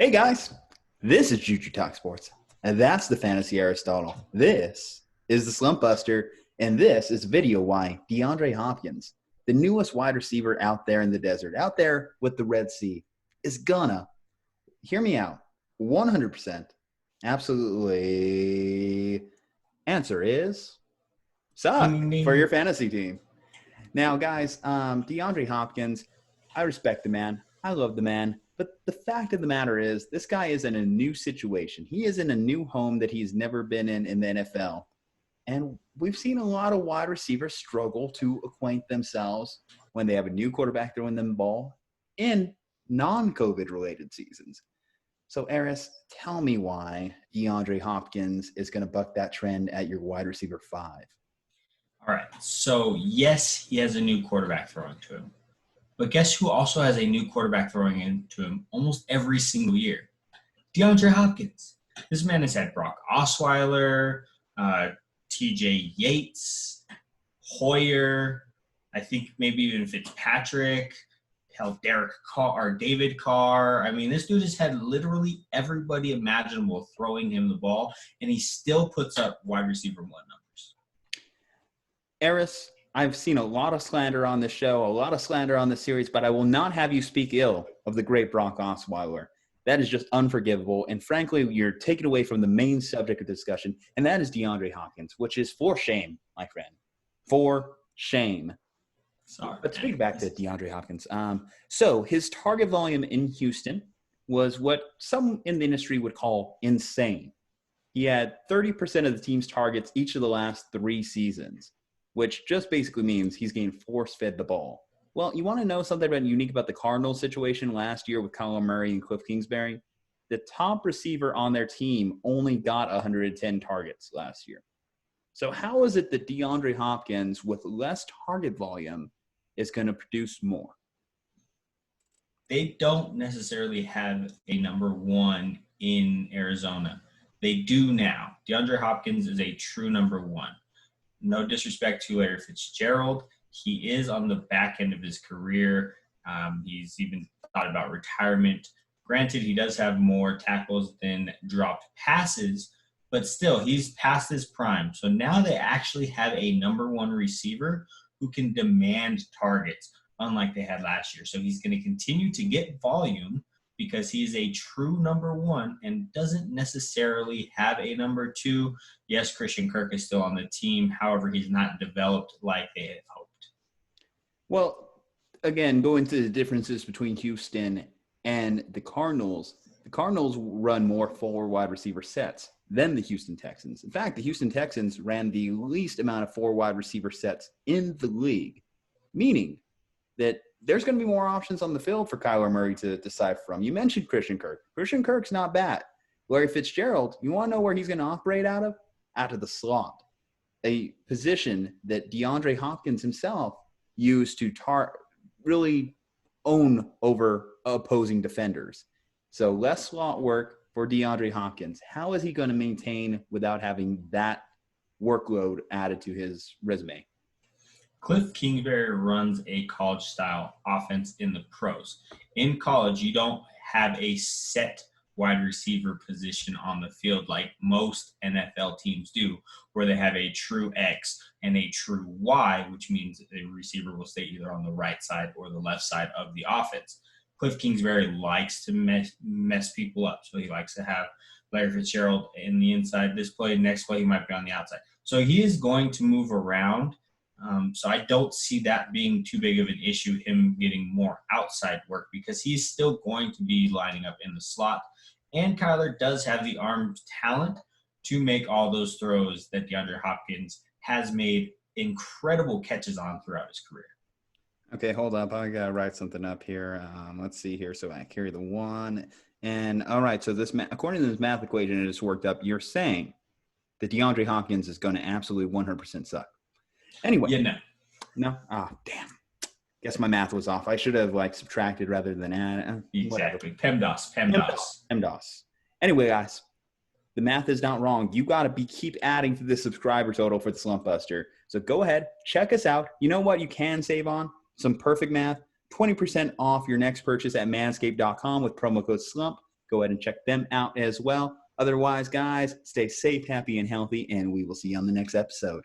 Hey guys, this is Juju Talk Sports, and that's the Fantasy Aristotle. This is the Slumpbuster, and this is video why DeAndre Hopkins, the newest wide receiver out there in the desert, out there with the Red Sea, is gonna, hear me out, 100%, absolutely, answer is suck Ding, ding, for ding. your fantasy team. Now, guys, DeAndre Hopkins, I respect the man. I love the man. But the fact of the matter is, this guy is in a new situation. He is in a new home that he's never been in the NFL. And we've seen a lot of wide receivers struggle to acquaint themselves when they have a new quarterback throwing them the ball in non-COVID related seasons. So, Aris, tell me why DeAndre Hopkins is going to buck that trend at your wide receiver 5. All right. So, yes, he has a new quarterback throwing to him. But guess who also has a new quarterback throwing into him almost every single year? DeAndre Hopkins. This man has had Brock Osweiler, TJ Yates, Hoyer, I think maybe even Fitzpatrick, hell, Derek Carr or David Carr. I mean, this dude has had literally everybody imaginable throwing him the ball, and he still puts up wide receiver 1 numbers. Aris, I've seen a lot of slander on this show, a lot of slander on this series, but I will not have you speak ill of the great Brock Osweiler. That is just unforgivable. And frankly, you're taken away from the main subject of discussion, and that is DeAndre Hopkins, which is for shame, my friend. For shame. Sorry. But speaking back to DeAndre Hopkins, so his target volume in Houston was what some in the industry would call insane. He had 30% of the team's targets each of the last 3 seasons, which just basically means he's getting force-fed the ball. Well, you want to know something unique about the Cardinals situation last year with Kyler Murray and Cliff Kingsbury? The top receiver on their team only got 110 targets last year. So how is it that DeAndre Hopkins, with less target volume, is going to produce more? They don't necessarily have a number 1 in Arizona. They do now. DeAndre Hopkins is a true number 1. No disrespect to Larry Fitzgerald. He is on the back end of his career. He's even thought about retirement. Granted, he does have more tackles than dropped passes, but still, he's past his prime. So now they actually have a number 1 receiver who can demand targets, unlike they had last year. So he's going to continue to get volume because he is a true number 1 and doesn't necessarily have a number 2. Yes, Christian Kirk is still on the team. However, he's not developed like they had hoped. Well, again, going to the differences between Houston and the Cardinals run more 4 wide receiver sets than the Houston Texans. In fact, the Houston Texans ran the least amount of 4 wide receiver sets in the league, meaning that there's going to be more options on the field for Kyler Murray to decipher from. You mentioned Christian Kirk. Christian Kirk's not bad. Larry Fitzgerald, you want to know where he's going to operate out of? Out of the slot, a position that DeAndre Hopkins himself used to really own over opposing defenders. So less slot work for DeAndre Hopkins. How is he going to maintain without having that workload added to his resume? Cliff Kingsbury runs a college-style offense in the pros. In college, you don't have a set wide receiver position on the field like most NFL teams do, where they have a true X and a true Y, which means a receiver will stay either on the right side or the left side of the offense. Cliff Kingsbury likes to mess people up, so he likes to have Larry Fitzgerald in the inside this play. Next play, he might be on the outside. So he is going to move around. So I don't see that being too big of an issue, him getting more outside work, because he's still going to be lining up in the slot. And Kyler does have the arm talent to make all those throws that DeAndre Hopkins has made incredible catches on throughout his career. Okay, hold up. I got to write something up here. Let's see here. So I carry the 1. And all right, so this according to this math equation, it just worked up. You're saying that DeAndre Hopkins is going to absolutely 100% suck. Anyway. Yeah, no. No? Oh, damn. Guess my math was off. I should have subtracted rather than added. Exactly. PEMDAS. Anyway, guys, the math is not wrong. You got to keep adding to the subscriber total for the Slumpbuster. So go ahead, check us out. You know what you can save on? Some perfect math. 20% off your next purchase at manscaped.com with promo code SLUMP. Go ahead and check them out as well. Otherwise, guys, stay safe, happy, and healthy, and we will see you on the next episode.